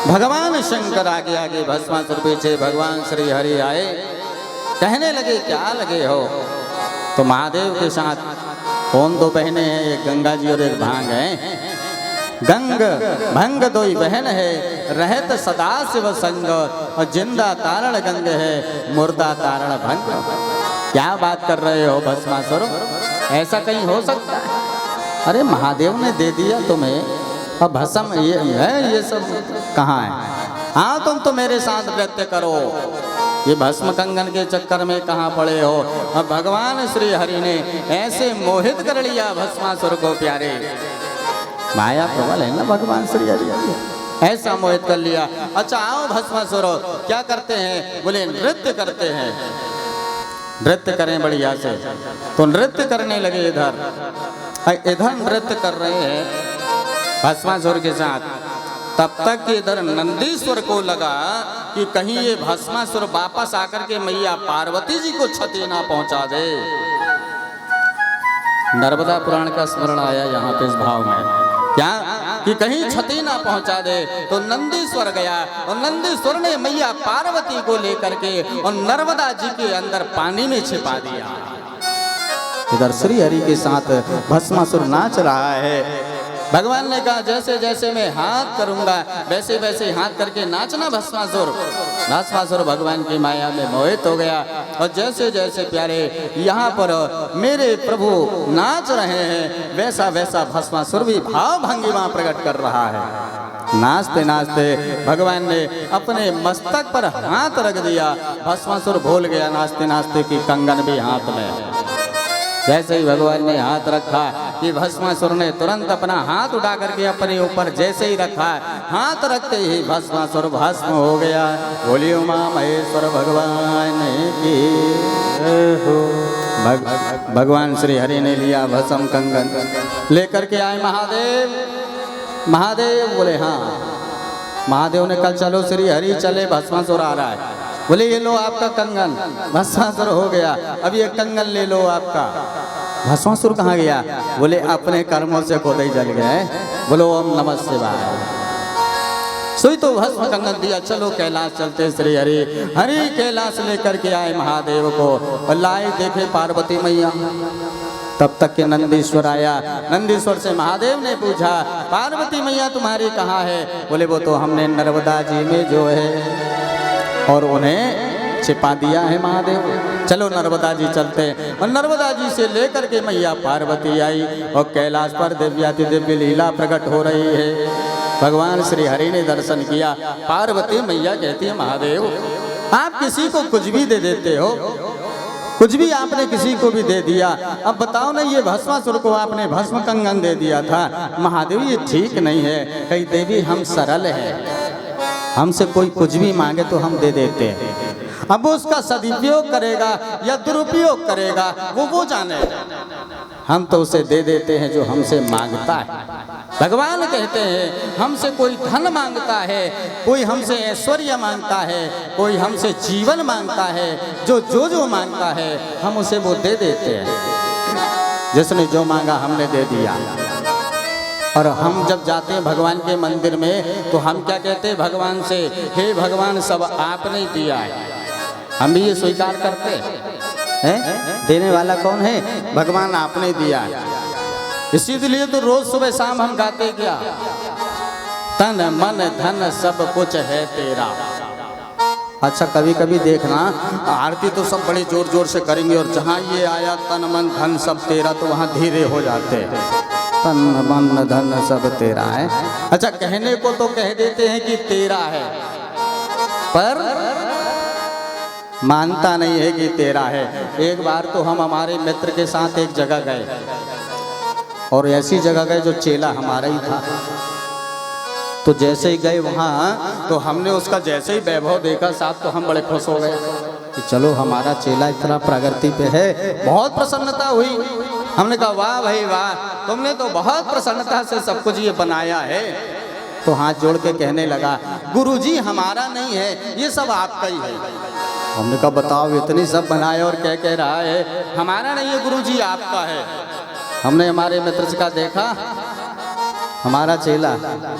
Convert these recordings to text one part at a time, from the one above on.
भगवान शंकर आगे आगे, भस्मासुर पीछे, भगवान श्री हरि आए। कहने लगे क्या लगे हो? तो महादेव के साथ कौन दो बहनें हैं? एक गंगा जी और एक भांग है। गंग भंग दो ही बहन है, रहत सदा शिव संग, और जिंदा तारण गंग है, मुर्दा तारण भंग। क्या बात कर रहे हो भस्मासुर? ऐसा कहीं हो सकता है? अरे महादेव ने दे दिया तुम्हें, अब भस्म ये है, ये सब कहाँ है? हाँ तुम तो मेरे साथ नृत्य करो। ये भस्म कंगन के चक्कर में कहाँ पड़े हो? अब भगवान श्री हरि ने ऐसे मोहित कर लिया भस्मासुर को प्यारे। माया प्रबल है ना भगवान श्री हरि, ऐसा मोहित कर लिया। अच्छा आओ भस्मासुर, क्या करते हैं? बोले नृत्य करते हैं। नृत्य करें बढ़िया से। तो नृत्य करने लगे। इधर नृत्य कर रहे हैं भस्मासुर के साथ। तब तक इधर नंदीश्वर को लगा कि कहीं ये भस्मासुर वापस आकर के मैया पार्वती जी को क्षति ना पहुंचा दे। नर्मदा पुराण का स्मरण आया यहाँ पे इस भाव में, क्या कि कहीं क्षति ना पहुंचा दे। तो नंदीश्वर गया और नंदीश्वर ने मैया पार्वती को लेकर के और नर्मदा जी के अंदर पानी में छिपा दिया। इधर श्री हरि के साथ भस्मासुर नाच रहा है। भगवान ने कहा जैसे जैसे मैं हाथ करूंगा वैसे वैसे हाथ करके नाचना भस्मासुर। भस्मासुर भगवान की माया में मोहित हो गया और जैसे जैसे प्यारे यहाँ पर मेरे प्रभु नाच रहे हैं वैसा वैसा भस्मासुर भी भाव भंगिमा प्रकट कर रहा है। नाचते नाचते भगवान ने अपने मस्तक पर हाथ रख दिया। भस्मासुर भूल गया नाचते नाचते कि कंगन भी हाथ में। जैसे ही भगवान ने हाथ रखा कि भस्मासुर ने तुरंत अपना हाथ उठा करके अपने ऊपर जैसे ही रखा, हाथ रखते ही भस्मासुर भस्म हो गया। बोलिए उमा महेश्वर भगवान की हो। भगवान श्री हरि ने लिया भस्म कंगन, लेकर के आए महादेव। महादेव बोले हाँ। महादेव ने कल चलो श्री हरि चले, भस्मासुर आ रहा है। बोले ये लो आपका कंगन। भस्मासुर हो गया, अब ये कंगन ले लो आपका। भस्मासुर कहाँ गया? बोले अपने कर्मों से खुद ही जल गए। बोलो ओम नमः शिवाय। सोई तो भस्म कंगन दिया, चलो कैलाश चलते श्री हरि। हरि कैलाश लेकर के आए महादेव को और लाए देखे पार्वती मैया। तब तक के नंदीश्वर आया। नंदीश्वर से महादेव ने पूछा पार्वती मैया तुम्हारी कहाँ है? बोले वो तो हमने नर्मदा जी में जो है और उन्हें छिपा दिया है महादेव। चलो नर्मदा जी चलते हैं। और नर्मदा जी से लेकर के मैया पार्वती आई और कैलाश पर दिव्याति दिव्य लीला प्रकट हो रही है। भगवान श्री हरि ने दर्शन किया। पार्वती मैया कहती है महादेव आप किसी को कुछ भी दे देते हो, कुछ भी आपने किसी को भी दे दिया। अब बताओ ना, ये भस्मासुर को आपने भस्म कंगन दे दिया था। महादेव ये ठीक नहीं है। कही देवी हम सरल है, हमसे कोई कुछ भी मांगे तो हम दे देते हैं। अब वो उसका सदुपयोग करेगा या दुरुपयोग करेगा वो जाने। हम तो उसे दे देते हैं जो हमसे मांगता है। भगवान कहते हैं हमसे कोई धन मांगता है, कोई हमसे ऐश्वर्य मांगता है, कोई हमसे जीवन मांगता है, जो मांगता है हम उसे वो दे देते हैं। जिसने जो मांगा हमने दे दिया। और हम जब जाते हैं भगवान के मंदिर में तो हम क्या कहते हैं भगवान से? हे भगवान सब आपने ही दिया है। हम भी ये स्वीकार करते हैं। देने वाला कौन है? भगवान आपने दिया है। इसीलिए तो रोज सुबह शाम हम गाते क्या? तन मन धन सब कुछ है तेरा। अच्छा कभी कभी देखना आरती तो सब बड़े जोर जोर से करेंगे और जहाँ ये आया तन मन धन सब तेरा तो वहाँ धीरे हो जाते हैं। तन मन धन सब तेरा है। अच्छा कहने को तो कह देते हैं कि तेरा है, पर मानता नहीं है कि तेरा है। एक बार तो हम हमारे मित्र के साथ एक जगह गए और ऐसी जगह गए जो चेला हमारा ही था। तो जैसे ही गए वहाँ तो हमने उसका जैसे ही वैभव देखा साथ तो हम बड़े खुश हो गए कि चलो हमारा चेला इतना प्रगति पे है। बहुत प्रसन्नता हुई। हमने कहा वाह भाई वाह, तुमने तो बहुत प्रसन्नता से सब कुछ ये बनाया है। तो हाथ जोड़ के कहने लगा गुरुजी हमारा नहीं है, ये सब आपका ही है। हमने कहा बताओ इतनी सब बनाया और क्या कह रहा है हमारा नहीं है गुरुजी आपका है। हमने हमारे मित्र का देखा, हमारा चेला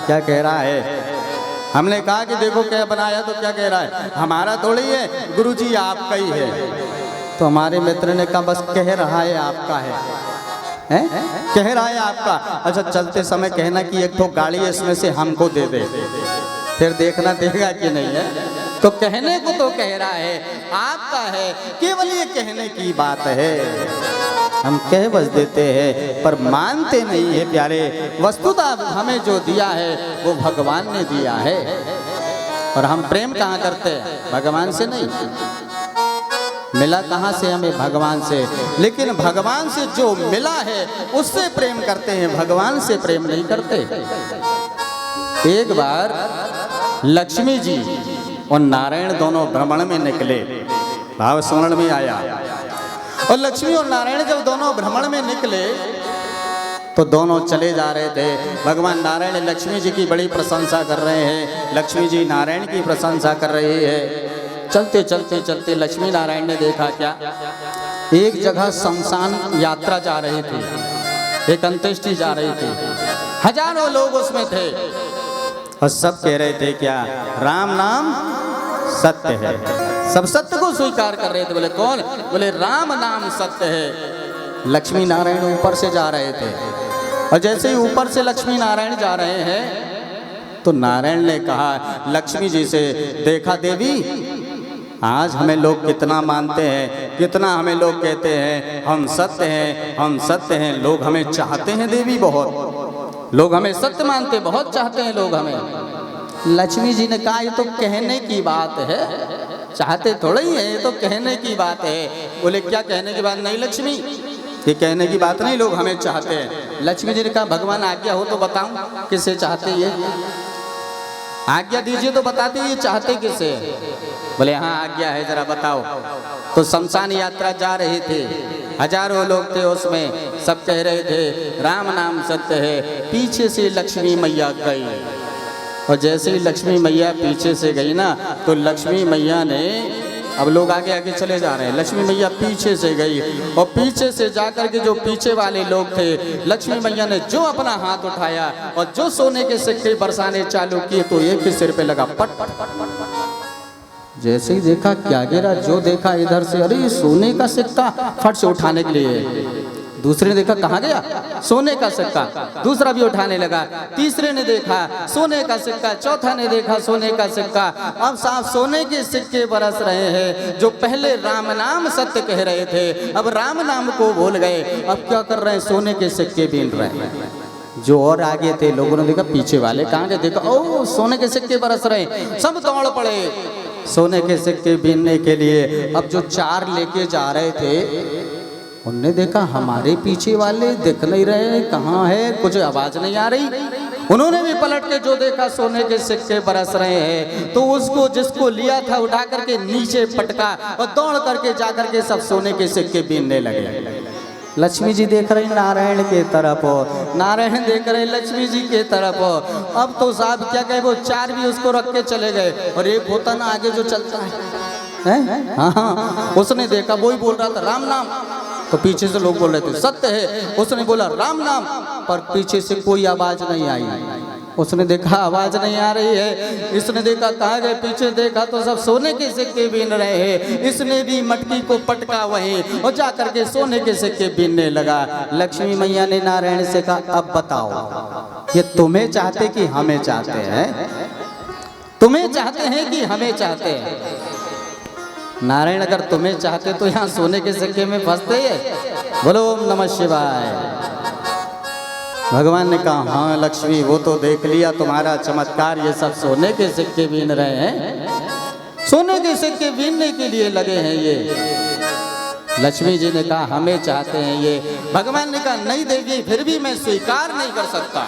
क्या कह रहा है हमने कहा कि देखो क्या बनाया, तो क्या कह रहा है, हमारा थोड़ी है गुरुजी आपका ही है। तो हमारे मित्र ने कहा बस कह रहा है आपका है, कह रहा है आपका। अच्छा चलते समय कहना कि एक तो गाड़ी है इसमें से हमको दे दे, फिर देखना देगा कि नहीं है। तो कहने को तो कह रहा है आपका है, केवल ये कहने की बात है, हम कह बस देते हैं पर मानते नहीं है प्यारे। वस्तुतः हमें जो दिया है वो भगवान ने दिया है, और हम प्रेम कहाँ करते हैं, भगवान से नहीं। मिला कहाँ से हमें, भगवान से। लेकिन भगवान से जो मिला है उससे प्रेम करते हैं, भगवान से प्रेम नहीं करते। एक बार लक्ष्मी जी और नारायण दोनों भ्रमण में निकले, भाव स्मरण में आया। और लक्ष्मी और नारायण जब दोनों भ्रमण में निकले तो दोनों चले जा रहे थे। भगवान नारायण लक्ष्मी जी की बड़ी प्रशंसा कर रहे हैं, लक्ष्मी जी नारायण की प्रशंसा कर रही है। चलते चलते चलते लक्ष्मी नारायण ने देखा क्या, एक जगह शमशान यात्रा जा रही थी, एक अंत्येष्टि जा रही थी, हजारों लोग उसमें थे और सब कह रहे थे क्या, राम नाम सत्य है। सब सत्य को स्वीकार कर रहे थे। बोले कौन, बोले राम नाम सत्य है। लक्ष्मी नारायण ऊपर से जा रहे थे, और जैसे ही ऊपर से लक्ष्मी नारायण जा रहे हैं तो नारायण ने कहा लक्ष्मी जी से, देखा देवी आज हमें लोग कितना मानते हैं, कितना हमें लोग कहते हैं हम सत्य हैं, हम सत्य हैं। लोग हमें चाहते हैं देवी बहुत, लोग हमें सत्य मानते, बहुत चाहते हैं लोग हमें। लक्ष्मी जी ने कहा ये तो कहने की बात है, चाहते थोड़ा ही है, ये तो कहने की बात है। बोले क्या कहने की बात, नहीं लक्ष्मी ये कहने की बात नहीं, लोग हमें चाहते हैं। लक्ष्मी जी ने कहा भगवान आज्ञा हो तो बताऊं किसे चाहते ये, आज्ञा दीजिए तो बताते ये चाहते किसे। बोले हाँ आज्ञा है, जरा बताओ। तो शमशान यात्रा जा रही थी, हजारों लोग थे उसमें, सब कह रहे थे राम नाम सत्य है। पीछे से लक्ष्मी मैया गई, और जैसे ही लक्ष्मी मैया पीछे से गई ना, तो लक्ष्मी मैया ने, अब लोग आगे आगे चले जा रहे हैं, लक्ष्मी मैया पीछे से गई, और पीछे से जाकर के जो पीछे वाले लोग थे, लक्ष्मी मैया ने जो अपना हाथ उठाया और जो सोने के सिक्के बरसाने चालू किए, तो एक के सिर पे लगा पट पट पट पट पट। जैसे ही देखा क्या गिरा, जो देखा इधर से, अरे सोने का सिक्का, फट से उठाने के लिए। दूसरे ने देखा कहाँ गया, सोने का सिक्का, दूसरा भी उठाने लगा। तीसरे ने देखा सोने का सिक्का, चौथा ने देखा सोने का सिक्का। अब साफ सोने के सिक्के बरस रहे हैं। जो पहले राम नाम सत्य कह रहे थे, अब राम नाम को भूल गए, अब क्या कर रहे हैं, सोने के सिक्के बीन रहे हैं। जो और आगे थे लोगों ने देखा पीछे वाले कहाँ गए, देखा ओ सोने के सिक्के बरस रहे हैं, सब दौड़ पड़े सोने के सिक्के बीनने के लिए। अब जो चार लेके जा रहे थे उनने देखा हमारे पीछे वाले दिख नहीं रहे, कहाँ है, कुछ आवाज नहीं आ रही। उन्होंने भी पलट के जो देखा सोने के सिक्के बरस रहे हैं, तो उसको जिसको लिया था उठा करके नीचे पटका और दौड़ करके जा करके सब सोने के सिक्के बीनने लगे। लक्ष्मी जी देख रही नारायण के तरफ, नारायण देख रहे लक्ष्मी जी के तरफ। अब तो साहब क्या कहे, वो चार भी उसको रख के चले गए, और एक होता ना आगे जो चलता है, हाँ, उसने देखा, वो ही बोल रहा था राम नाम, तो पीछे से लोग बोल रहे थे सत्य है, उसने बोला राम नाम, पर पीछे से कोई आवाज नहीं आई। उसने देखा आवाज नहीं आ रही है, इसने देखा कहाँ गए, पीछे देखा तो सब सोने के सिक्के बीन रहे हैं। इसने भी मटकी को पटका वहीं और जा करके सोने के सिक्के बीनने लगा। लक्ष्मी मैया ने नारायण से कहा अब बताओ ये तुम्हें चाहते कि हमें चाहते हैं, तुम्हें चाहते हैं कि हमें चाहते हैं। नारायण अगर तुम्हें चाहते तो यहाँ सोने के सिक्के में फंसते हैं। बोलो ओम नमः शिवाय। भगवान ने कहा हाँ लक्ष्मी वो तो देख लिया तुम्हारा चमत्कार, ये सब सोने के सिक्के बीन रहे हैं, सोने के सिक्के बीनने के लिए लगे हैं ये। लक्ष्मी जी ने कहा हमें चाहते हैं ये। भगवान ने कहा नहीं देवी फिर भी मैं स्वीकार नहीं कर सकता,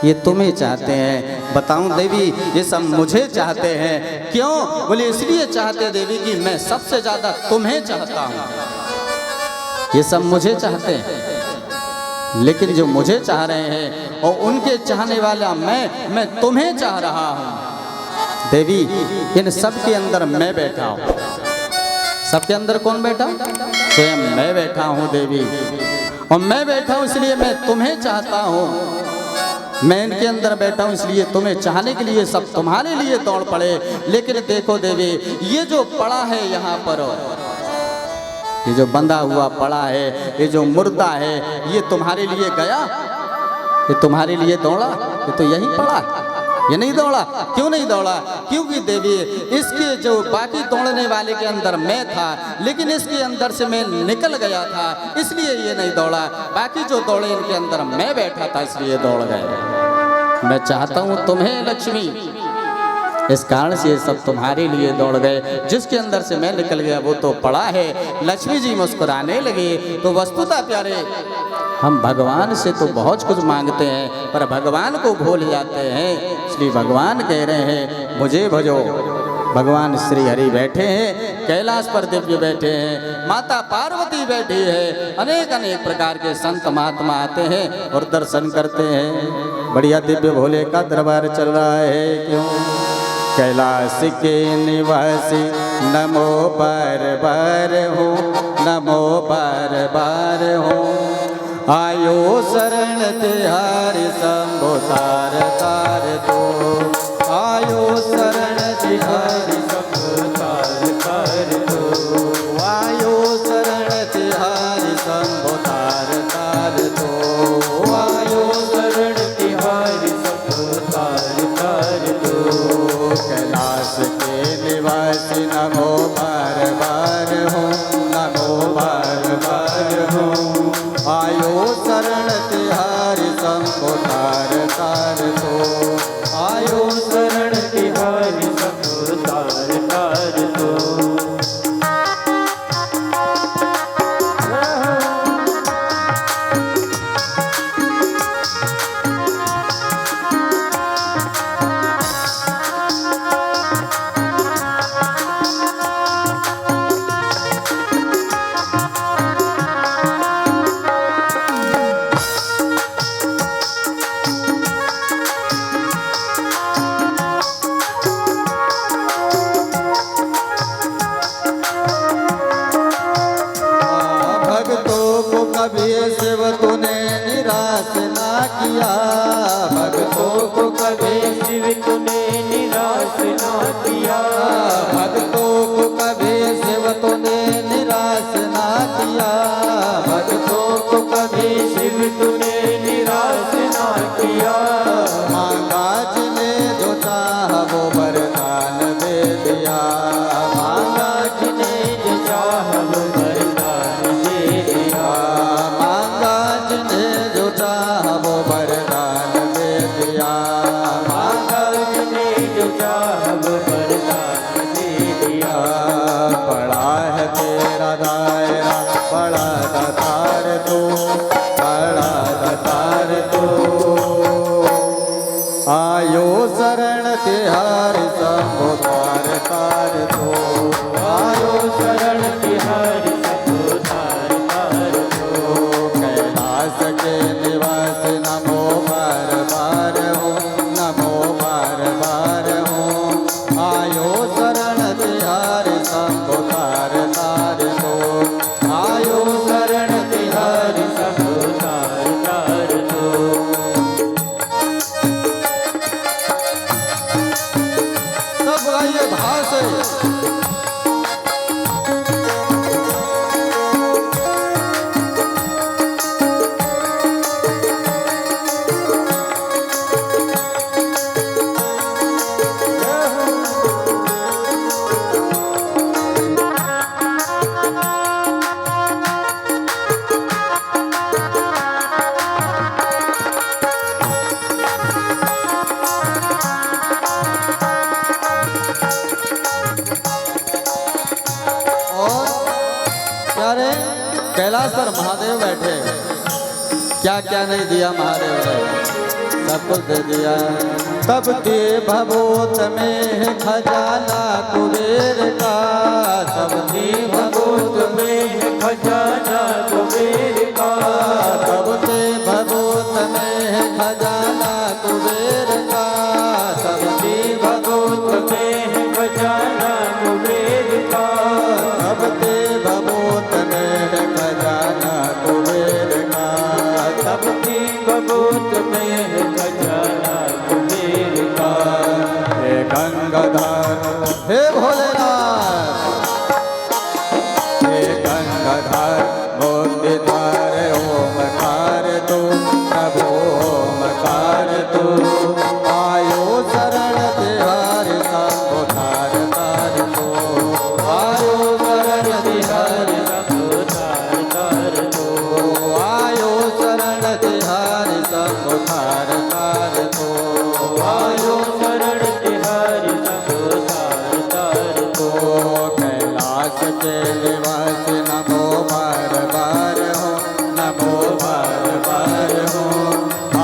ये तुम्हें चाहते हैं। बताऊं देवी ये सब मुझे चाहते हैं। क्यों? बोले इसलिए चाहते देवी कि मैं सबसे ज्यादा तुम्हें चाहता हूं। ये सब मुझे चाहते हैं, लेकिन जो मुझे चाह रहे हैं और उनके चाहने वाला मैं तुम्हें चाह रहा हूं। देवी इन सब के अंदर मैं बैठा हूं। सबके अंदर कौन बैठा? स्वयं मैं बैठा हूं देवी, और मैं बैठा हूं इसलिए मैं तुम्हें चाहता हूं। मैं इनके अंदर बैठा हूँ इसलिए तुम्हें चाहने के लिए सब तुम्हारे लिए दौड़ पड़े। लेकिन देखो देवी, ये जो पड़ा है यहाँ पर, ये जो बंधा हुआ पड़ा है, ये जो मुर्दा है, ये तुम्हारे लिए गया? ये तुम्हारे लिए दौड़ा? ये तो यही पड़ा, ये नहीं दौड़ा। क्यों नहीं दौड़ा? क्योंकि देवी, इसके जो बाकी दौड़ने वाले के अंदर मैं था, लेकिन इसके अंदर से मैं निकल गया था, इसलिए ये नहीं दौड़ा। बाकी जो दौड़े इनके अंदर मैं बैठा था, इसलिए दौड़ गए। मैं चाहता हूँ तुम्हें लक्ष्मी, इस कारण से ये सब तुम्हारे लिए दौड़ गए। जिसके अंदर से मैं निकल गया वो तो पड़ा है। लक्ष्मी जी मुस्कुराने लगे। तो वस्तुतः प्यारे, हम भगवान से तो बहुत कुछ मांगते हैं, पर भगवान को भूल जाते हैं। इसलिए भगवान कह रहे हैं मुझे भजो। भगवान श्री हरि बैठे हैं, कैलाश पर दिव्य बैठे हैं, माता पार्वती बैठी है, अनेक अनेक प्रकार के संत महात्मा आते हैं और दर्शन करते हैं। बढ़िया दिव्य भोले का दरबार चल रहा है। क्यों? कैलाश के निवासी नमो बार बार हो, नमो बार बार हो। आयो शरण तिहारी शंभो तार तार दो। आयो शरण तिहारी शंभो तार तार दो। आयो शरण तिहारी शंभो तार तार दो। आयो शरण तिहारी शंभो तार तार दो। कैलाश के निवासी नमो बार बार हो, नमो बार बार हो। आयो शरण तिहारी शंभो तार तार दो। आयो शरण तिहारी शंभो तार तार दो। कभी शिव तूने निराश ना किया। भक्तों को कभी शिव तूने निराश ना किया। भक्तों को कभी शिव तूने निराश ना किया। भक्तों को कभी शिव तूने निराश ना किया। मांगा जिने जो चाहा वो वरदान दे दिया। मांगा जिने जो चाहा वो वरदान दे दिया। मांगा जिने जो चाहा वो वरदान दे दिया। मांगा जिने जो चाहा वो वरदान दे दिया। बड़ा है तेरा दायरा, बड़ा दातार तू, बड़ा दातार तू। आयो शरण तिहारी शंभो तार तार दो। आयो शरण तिहारी शंभो तार तार दो। कैलाश के निवास नमो बार बार हो, नमो बार बार हो। आयो शरण तिहारी शंभो तार तार दो। आयो शरण तिहारी शंभो तार तार दो। सब गाइए भाव से। प्यारे कैलाश पर महादेव बैठे, क्या क्या नहीं दिया महादेव ने, सब कुछ दे दिया। तब के भभूत में है खजाना कुबेर का। तब के भभूत में है खजाना कुबेर का। तब के भभूत में है खजाना कुबेर का। तब के भभूत में है खजाना कुबेर का। तब के भभूत में है खजाना कुबेर का। तब के भभूत में है खजाना गंगाधर हे भोलेनाथ, हे गंगाधर मोक्ति द्वार ओमकार तू प्रभु ओमकार तू, आयो शरण तिहारी शंभु तार तार तू, आयो शरण तिहारी शंभु तार तार तू, आयो शरण तिहारी शंभु तार तार तू, आयो शरण तिहारी शंभु तार तार तू, कैलाश के निवासी नमो बार बार हो, नमो बार बार हो,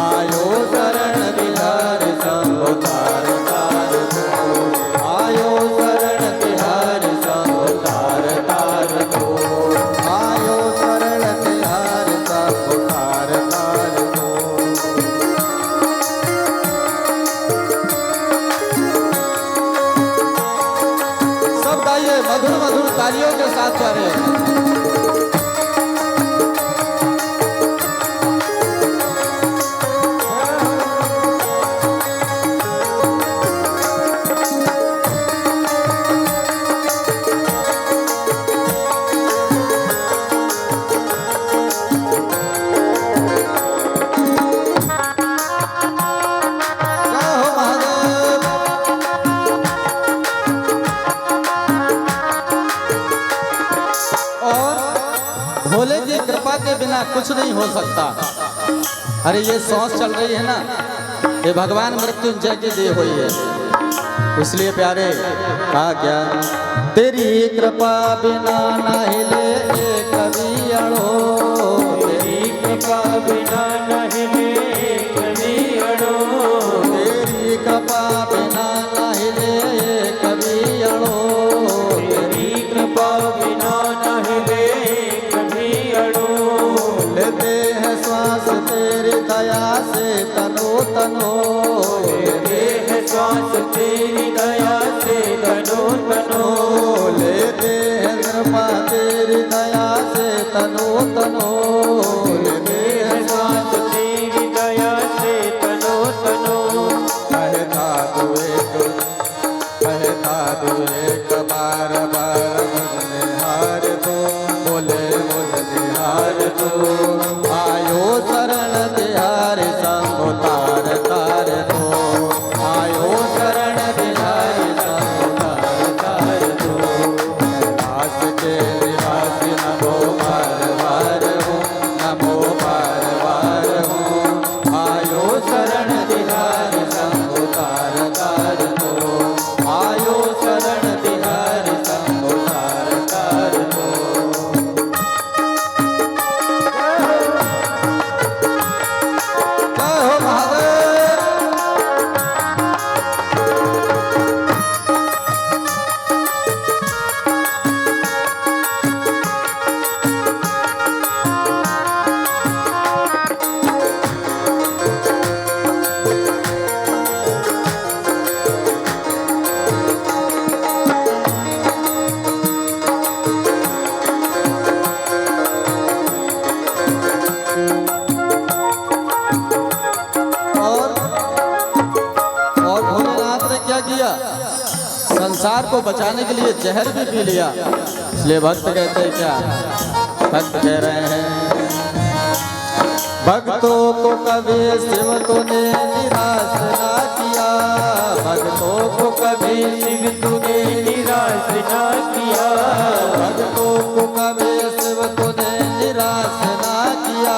आयो शरण तिहारी शंभु तार तार तू, आयो शरण तिहारी शंभु तार तार तू, आयो शरण तिहारी शंभु तार तार तू। सब गाइए मधुर मधुर तालियों के साथ जा रहे हैं। जय हो महादेव। और भोले की कृपा के बिना कुछ नहीं हो सकता। अरे ये सांस चल रही है ना, ये भगवान मृत्युंजय की दी हुई है। इसलिए प्यारे कहा क्या, तेरी कृपा बिना ना हिले कभी अड़ो, तेरी कृपा बिना ना हिले कभी अड़ो, तेरी कृपा बिना ना हिले कभी अड़ो, तेरी कृपा बिना ना हिले कभी अड़ो, लेते हैं श्वास तेरी दया से तनो तनो, लेते हैं श्वास तेरी दया से तनो तनो, लेते हैं कृपा तेरी दया से तनो तनो, लेते हैं श्वास तेरी दया से तनो तनो, कहता तू एक बार बार मुझे हार दो, बोले मुझे हार दो, आयो शरण तिहारी शंभु तार तार दो, आयो शरण तिहारी शंभु तार तार दो, कैलाश के निवासी नमो बार बार हो, नमो बार बार हो, आयो शरण तिहारी शंभु तार तार दो, आयो शरण तिहारी शंभु तार तार दो। जय हो महादेव। और भोलेनाथ ने क्या किया, संसार को बचाने के लिए जहर भी पी लिया। इसलिए भक्त कहते हैं क्या, भक्त कह रहे हैं, भक्तों को कभी शिव तूने निराश ना किया, भक्तों को कभी शिव तूने निराश ना किया, भक्तों को कभी शिव तूने निराश ना किया,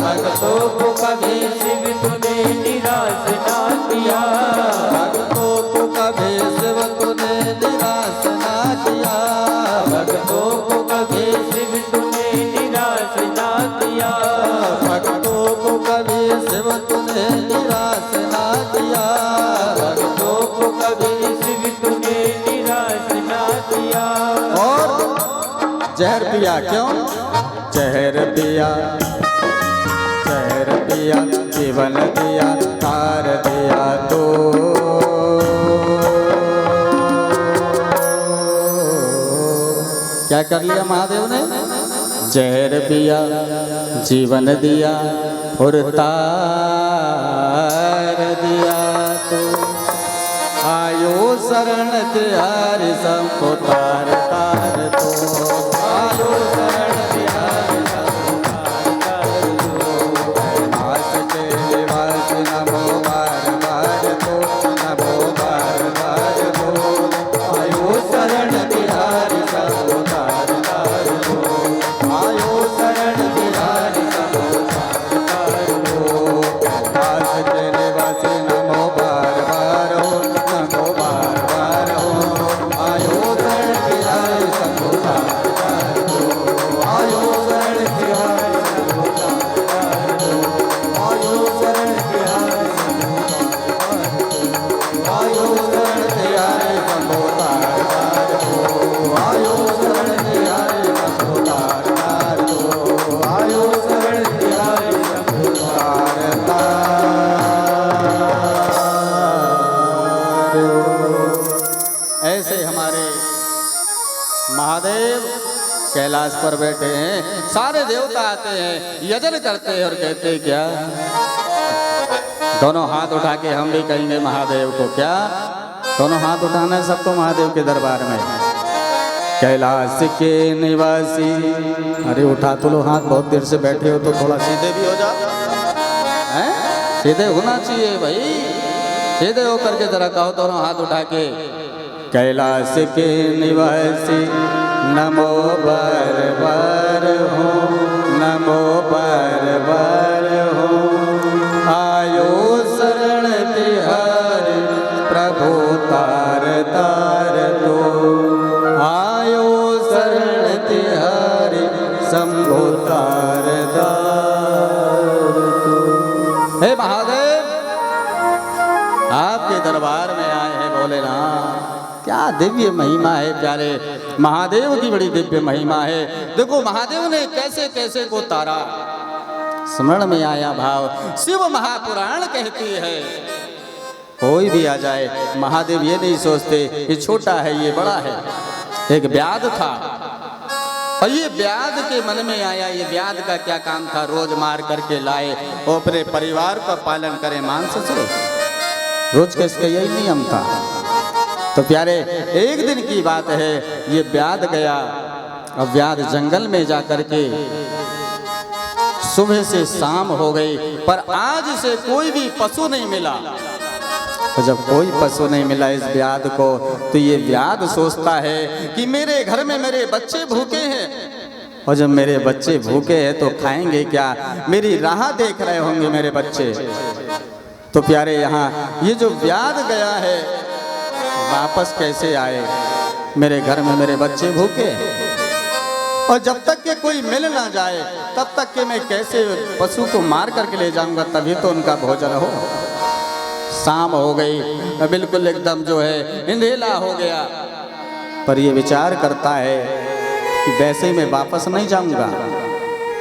भक्तों को कभी शिव तूने निराश ना किया, भक्तों को कभी शिव तूने निराश ना किया, भक्तों को कभी शिव तूने निराश ना किया, भक्तों को कभी शिव तूने निराश ना किया, भक्तों को कभी शिव तूने निराश ना किया। और जहर पिया, क्यों जहर पिया, जहर पिया जीवन दिया तार दिया तो, क्या कर लिया महादेव ने, जहर पिया जीवन दिया और तार दिया तो। आयो शरण तिहारी सबको तार तार दो, आयो शरण तिहारी सबको तार तार दो। आस के निवास नमो बार बार दो, नमो बार बार दो, आयो शरण तिहारी सबको तार तार दो, आयो शरण तिहारी सबको तार तार दो। आस के निवास नमो बार बार हो, नमो बार बार हो, आयो शरण तिहारी सबको तार तार दो, आयो शरण तिहारी सबको तार तार दो, आयो शरण तिहारी आयो शरण तिहारी सबको तार तार दो, आयो शरण तिहारी सबको तार तार दो, आयो शरण तिहारी सबको तार तार दो। ऐसे हमारे महादेव कैलाश पर बैठे हैं, सारे देवता आते हैं, यजन करते हैं और कहते हैं क्या, दोनों हाथ उठा के हम भी कहेंगे महादेव को, क्या दोनों हाथ उठाना है सबको महादेव के दरबार में। कैलाश के निवासी, अरे उठा तो लो हाथ, बहुत देर से बैठे हो तो थोड़ा सीधे भी हो जाओ, हैं सीधे होना चाहिए भाई, सीधे होकर के जरा कहो दोनों हाथ उठा के। कैलाश के निवासी नमो बार बार हो, नमो बार बार हो, आयो शरण तिहारी प्रभु तार तार दो, आयो शरण तिहारी शंभु तार तार दो। हे महादेव, आपके दरबार में आए हैं भोलेनाथ, क्या दिव्य महिमा है प्यारे महादेव की, बड़ी दिव्य महिमा है। देखो महादेव ने कैसे कैसे को तारा, स्मरण में आया भाव। शिव महापुराण कहती है कोई भी आ जाए, महादेव ये नहीं सोचते ये छोटा है ये बड़ा है। एक व्याध था और ये व्याध के मन में आया, ये व्याध का क्या काम था, रोज मार करके लाए और अपने परिवार का पालन करे मांस से, रोज का इसका यही नियम था। तो प्यारे एक दिन की बात है, ये व्याध गया और व्याध जंगल में जाकर के सुबह से शाम हो गई, पर आज से कोई भी पशु नहीं मिला। तो जब कोई पशु नहीं मिला इस व्याध को, तो ये व्याध सोचता है कि मेरे घर में मेरे बच्चे भूखे हैं, और जब मेरे बच्चे भूखे हैं तो खाएंगे क्या, मेरी राह देख रहे होंगे मेरे बच्चे। तो प्यारे यहाँ ये जो व्याध गया है वापस कैसे आए, मेरे घर में मेरे बच्चे भूखे, और जब तक के कोई मिल ना जाए तब तक के मैं कैसे पशु को मार करके ले जाऊंगा, तभी तो उनका भोजन हो। शाम हो गई, बिल्कुल एकदम जो है अंधेला हो गया, पर ये विचार करता है कि वैसे ही मैं वापस नहीं जाऊंगा,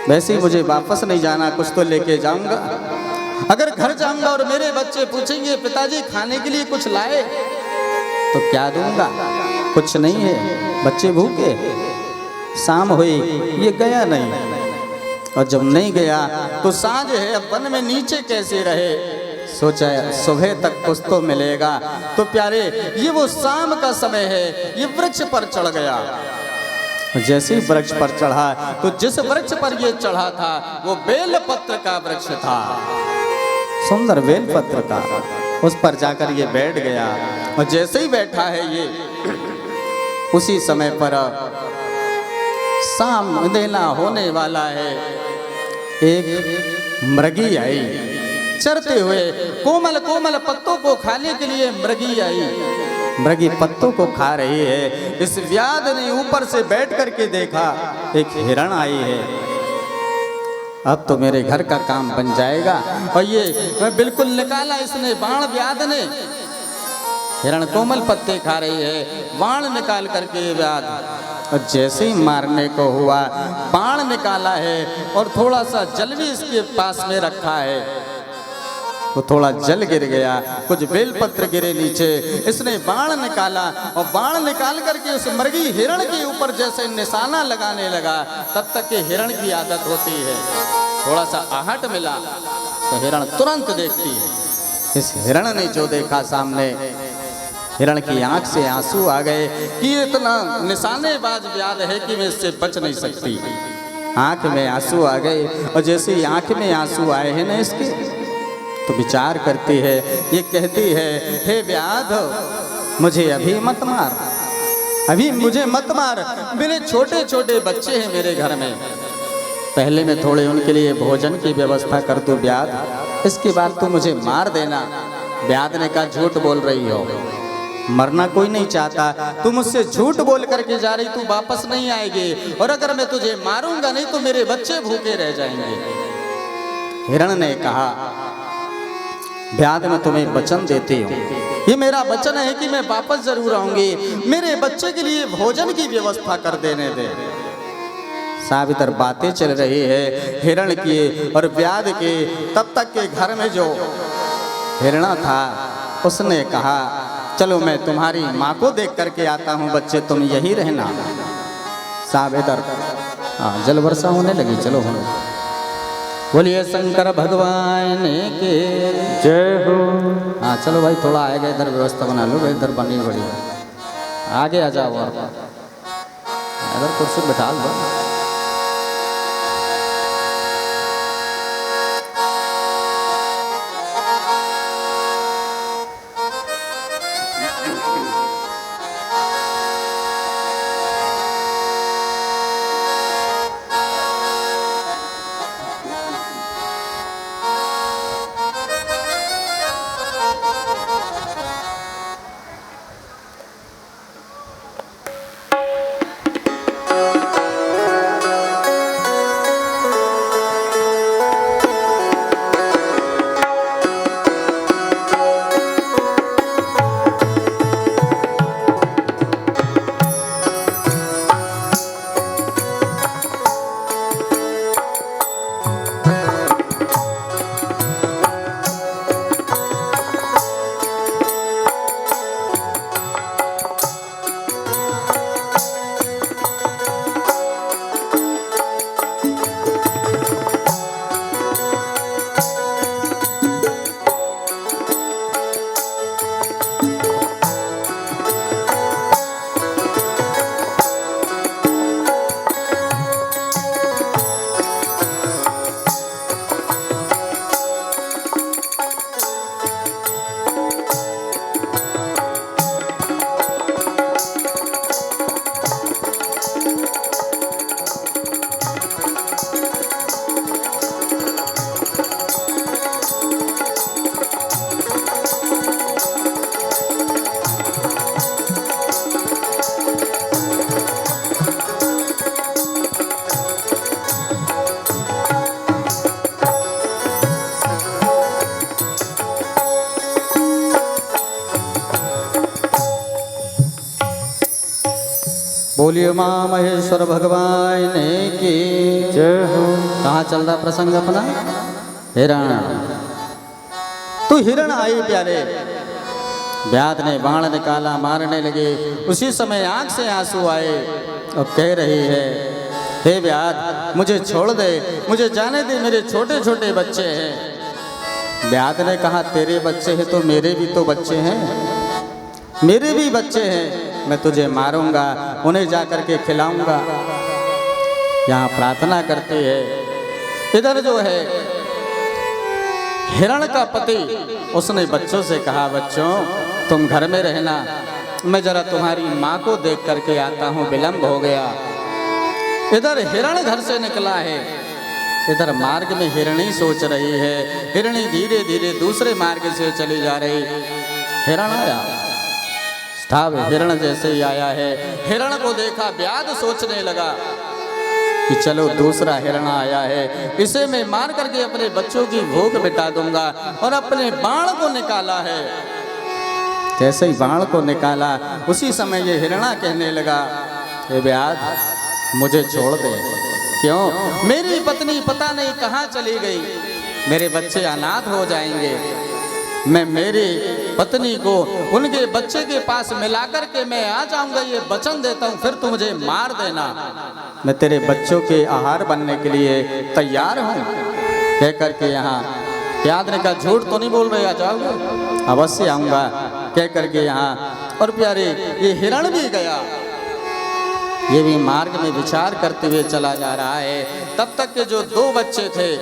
वैसे ही मुझे वापस नहीं जाना, कुछ तो लेके जाऊंगा। अगर घर जाऊंगा और मेरे बच्चे पूछेंगे पिताजी खाने के लिए कुछ लाए, तो क्या दूंगा, कुछ नहीं है, बच्चे भूखे। शाम हुई, ये गया नहीं, और जब नहीं गया तो सांझ है, अब वन में नीचे कैसे रहे, सोचा सुबह तक कुछ तो मिलेगा। तो प्यारे ये वो शाम का समय है, ये वृक्ष पर चढ़ गया। जैसे ही वृक्ष पर चढ़ा तो जिस वृक्ष पर ये चढ़ा था वो बेलपत्र का वृक्ष था, सुंदर बेलपत्र का। उस पर जाकर ये बैठ गया, और जैसे ही बैठा है ये, उसी समय पर शाम अंधेला होने वाला है, एक मृगी आई चरते हुए, कोमल कोमल पत्तों को खाने के लिए मृगी आई। मृगी पत्तों को खा रही है। इस व्याध ने ऊपर से बैठ करके देखा, एक हिरण आई है, अब तो मेरे घर का काम बन जाएगा। और ये बिल्कुल निकाला इसने बाण, व्याध ने। हिरण कोमल पत्ते खा रही है, बाण निकाल करके व्याध, और जैसे ही मारने को हुआ बाण निकाला है और थोड़ा सा जल भी इसके पास में रखा है, वो थोड़ा जल गिर गया, कुछ बेलपत्र गिरे नीचे। इसने बाण निकाला और बाण निकाल करके उस मृगी हिरण के ऊपर जैसे निशाना लगाने लगा। तब तक के हिरण की आदत होती है, थोड़ा सा आहट मिला तो हिरण तुरंत देखती है। इस हिरण ने जो देखा सामने, हिरण की आंख से आंसू आ गए कि ये इतना निशानेबाज व्याध है कि मैं इससे बच नहीं सकती। आंख में आंसू आ गए और जैसे ही आंख में आंसू आए हैं ना इसके, तो विचार करती है, ये कहती है, हे व्याध मुझे अभी मत मार, अभी मुझे मत मार, मेरे छोटे छोटे बच्चे हैं मेरे घर में, पहले मैं थोड़े उनके लिए भोजन की व्यवस्था कर दूं व्याध, इसके बाद तू मुझे मार देना। व्याध ने कहा झूठ बोल रही हो, मरना कोई नहीं चाहता, तू मुझसे झूठ बोल करके जा रही, तू वापस नहीं आएगी, और अगर मैं तुझे मारूंगा नहीं तो मेरे बच्चे भूखे रह जाएंगे। हिरण ने कहा व्याध मैं तुम्हें वचन देती हूँ, ये मेरा वचन है कि मैं वापस जरूर आऊंगी, मेरे बच्चे के लिए भोजन की व्यवस्था कर देने दे। साहब इधर बातें चल रही है हिरण की और व्याध की। तब तक के घर में जो हिरणा था उसने कहा चलो मैं तुम्हारी माँ को देख करके आता हूँ, बच्चे तुम यही रहना। साहब इधर जल वर्षा होने लगी, चलो हम बोलिए शंकर भगवान के जय हो। हाँ चलो भाई थोड़ा आएगा, इधर व्यवस्था बना लो, इधर बनी बड़ी आगे आ जाओ और इधर कुर्सी बैठा लो। बोलिए माँ महेश्वर भगवान की जय हो। कहाँ चल रहा प्रसंग अपना? हिरण। तो हिरण आई प्यारे, व्याध ने बाण निकाला, मारने लगे। उसी समय आंख से आंसू आए और कह रही है हे व्याध मुझे छोड़ दे, मुझे जाने दे, मेरे छोटे छोटे बच्चे हैं। व्याध ने कहा तेरे बच्चे हैं तो मेरे भी तो बच्चे हैं, मेरे भी बच्चे हैं, मैं तुझे मारूंगा, उन्हें जा कर के खिलाऊंगा। यहाँ प्रार्थना करती है। इधर जो है हिरण का पति, उसने बच्चों से कहा बच्चों तुम घर में रहना, मैं जरा तुम्हारी माँ को देख करके आता हूँ, विलंब हो गया। इधर हिरण घर से निकला है, इधर मार्ग में हिरणी सोच रही है। हिरणी धीरे धीरे दूसरे मार्ग से चली जा रही। हिरण आया, हिरण जैसे ही आया है, हिरण को देखा व्याध सोचने लगा कि चलो दूसरा हिरण आया है, इसे मैं मार करके अपने बच्चों की भूख मिटा दूंगा। और अपने बाण को निकाला है। जैसे ही बाण को निकाला उसी समय ये हिरणा कहने लगा हे व्याध मुझे छोड़ दे। क्यों? मेरी पत्नी पता नहीं कहाँ चली गई, मेरे बच्चे अनाथ हो जाएंगे। मैं मेरी पत्नी को उनके बच्चे के पास मिलाकर के मैं आ जाऊंगा, ये वचन देता हूँ, फिर तुम मुझे मार देना। मैं तेरे बच्चों के आहार बनने के लिए तैयार हूँ। कह करके यहाँ व्याध ने कहा झूठ तो नहीं बोल रहे, आ जाओगे? अवश्य आऊँगा। कह करके यहाँ और प्यारे ये हिरण भी गया, ये भी मार्ग में विचार करते हुए चला जा रहा है। तब तक के जो 2 बच्चे थे,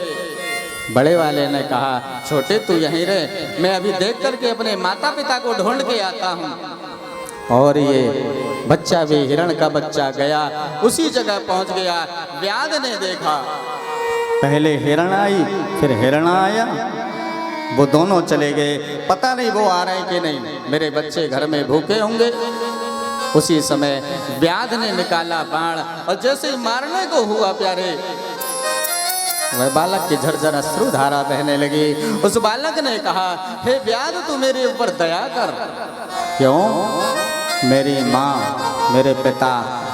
बड़े वाले ने कहा छोटे तू यहीं रहे, मैं अभी देख करके अपने माता पिता को ढूंढ के आता हूँ। और ये बच्चा भी, हिरण का बच्चा गया, उसी जगह पहुंच गया। व्याध ने देखा, पहले हिरण आई फिर हिरण आया, वो दोनों चले गए, पता नहीं वो आ रहे कि नहीं, मेरे बच्चे घर में भूखे होंगे। उसी समय व्याध ने निकाला बाण और जैसे ही मारने को हुआ प्यारे, वह बालक की झरझर अश्रुधारा बहने लगी। उस बालक ने कहा हे व्याध तू मेरे ऊपर दया कर। क्यों? मेरी माँ मेरे पिता,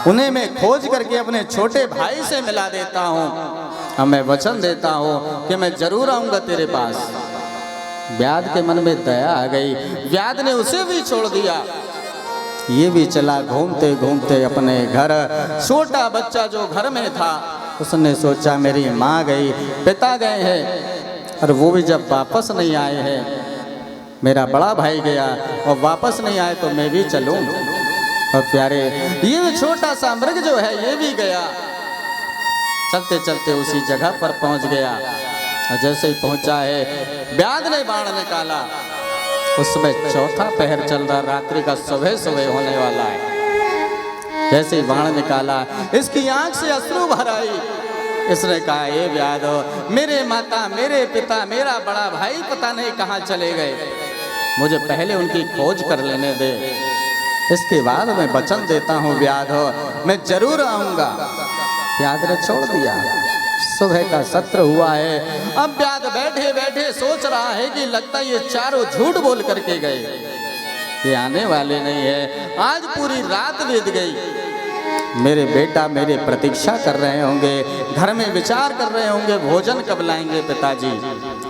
उन्हें मैं खोज करके अपने छोटे भाई से मिला देता हूँ, अब मैं वचन देता हूँ कि मैं जरूर आऊँगा तेरे पास। व्याध के मन में दया आ गई, व्याध ने उसे भी छोड़ दिया। ये भी चला घूमते घूमते अपने घर। छोटा बच्चा जो घर में था, उसने सोचा मेरी माँ गई, पिता गए हैं, और वो भी जब वापस नहीं आए हैं, मेरा बड़ा भाई गया और वापस नहीं आए तो मैं भी चलूं। और प्यारे ये छोटा सा मृग जो है ये भी गया, चलते चलते उसी जगह पर पहुंच गया। और जैसे ही पहुंचा है, व्याध ने बाण निकाला। उसमें चौथा पहर चल रहा, रात्रि का सुबह सुबह होने वाला है। जैसे ही बाण निकाला, इसकी आंख से अश्रु भर आई। इसने कहा ये व्याध, मेरे माता मेरे पिता मेरा बड़ा भाई पता नहीं कहाँ चले गए, मुझे पहले उनकी खोज कर लेने दे, इसके बाद मैं वचन देता हूँ व्याध मैं जरूर आऊँगा। व्याध ने छोड़ दिया। सुबह का सत्र हुआ है। अब व्याध बैठे बैठे सोच रहा है कि लगता ये चारों झूठ बोल करके गए, ये आने वाले नहीं है। आज पूरी रात बीत गई, मेरे बेटा मेरे प्रतीक्षा कर रहे होंगे, घर में विचार कर रहे होंगे भोजन कब लाएंगे पिताजी,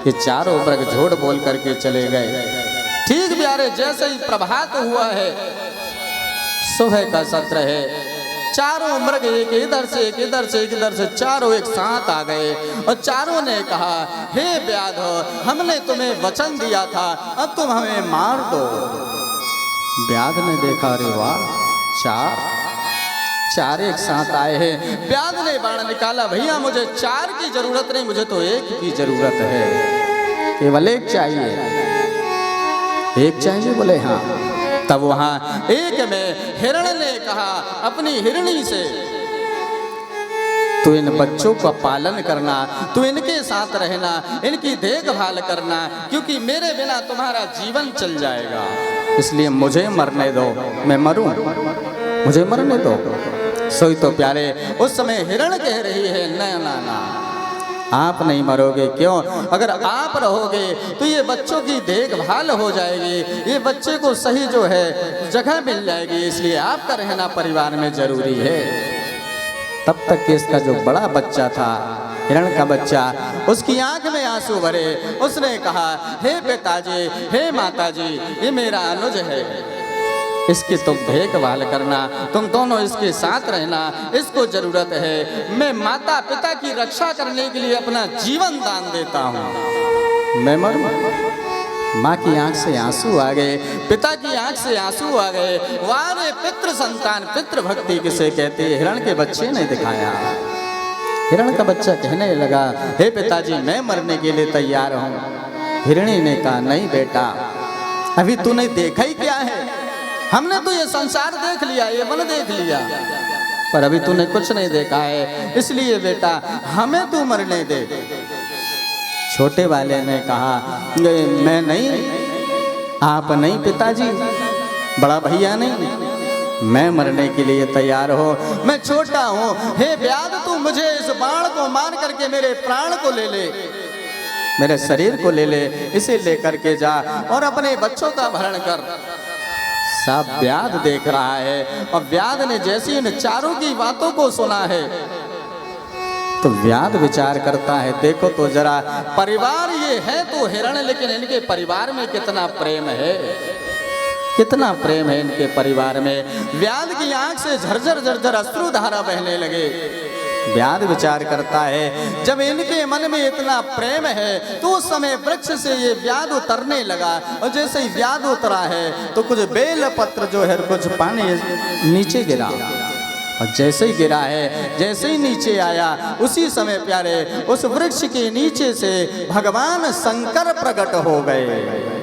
ये चारों मृग झूठ बोल करके चले गए। ठीक प्यारे जैसे ही प्रभात हुआ है, सुबह का सत्र है, चारों मृग एक इधर से एक इधर से एक इधर से चारों एक साथ आ गए और चारों ने कहा हे व्याध हमने तुम्हें वचन दिया था, अब तुम हमें मार दो। व्याध ने देखा अरे वाह, चार एक साथ आए हैं। व्याध ने बाण निकाला, भैया मुझे 4 की जरूरत नहीं, मुझे तो 1 की जरूरत है, केवल 1 चाहिए। 1 चाहिए? बोले हाँ। तब वहां एक में हिरण ने कहा अपनी हिरणी से, तू इन बच्चों का पालन करना, तू इनके साथ रहना, इनकी देखभाल करना, क्योंकि मेरे बिना तुम्हारा जीवन चल जाएगा, इसलिए मुझे मरने दो, मैं मरूं, मुझे मरने दो। सोई तो प्यारे उस समय हिरण कह रही है ना ना ना, आप नहीं मरोगे। क्यों? अगर आप रहोगे तो ये बच्चों की देखभाल हो जाएगी, ये बच्चे को सही जो है जगह मिल जाएगी, इसलिए आपका रहना परिवार में जरूरी है। तब तक कि इसका जो बड़ा बच्चा था, हिरण का बच्चा, उसकी आंख में आंसू भरे, उसने कहा हे पिताजी हे माताजी, ये मेरा अनुज है, इसकी तुम देखभाल करना, तुम दोनों इसके साथ रहना, इसको जरूरत है। मैं माता पिता की रक्षा करने के लिए अपना जीवन दान देता हूँ, मैं मरूं। माँ की आंख से आंसू आ गए, पिता की आंख से आंसू आ गए। वारे पितृ संतान, पितृ भक्ति किसे कहते हैं? हिरण के बच्चे ने दिखाया। हिरण का बच्चा कहने लगा हे पिताजी मैं मरने के लिए तैयार हूँ। हिरणी ने कहा नहीं बेटा, अभी तूने देखा ही क्या है, हमने तो ये संसार देख लिया, ये वन देख लिया, पर अभी तूने कुछ नहीं देखा है, इसलिए बेटा हमें तू मरने दे। छोटे वाले ने कहा मैं नहीं, आप नहीं पिताजी, बड़ा भैया नहीं, मैं मरने के लिए तैयार हो, मैं छोटा हूँ। हे व्याध तू मुझे इस बाण को मार करके मेरे प्राण को ले ले, मेरे शरीर को ले ले, इसे लेकर के जा और अपने बच्चों का भरण कर। सब व्याध देख रहा है और व्याध ने जैसे इन चारों की बातों को सुना है तो व्याध विचार करता है देखो तो जरा, परिवार ये है तो हिरण, लेकिन इनके परिवार में कितना प्रेम है, कितना प्रेम है इनके परिवार में। व्याध की आंख से झरझर झरझर अश्रुधारा बहने लगे। व्याध विचार करता है, जब इनके मन में इतना प्रेम है तो उस समय वृक्ष से ये व्याध उतरने लगा, और जैसे ही व्याध उतरा है तो कुछ बेल पत्र जो है कुछ पानी नीचे गिरा, और जैसे ही गिरा है, जैसे ही नीचे आया, उसी समय प्यारे उस वृक्ष के नीचे से भगवान शंकर प्रकट हो गए।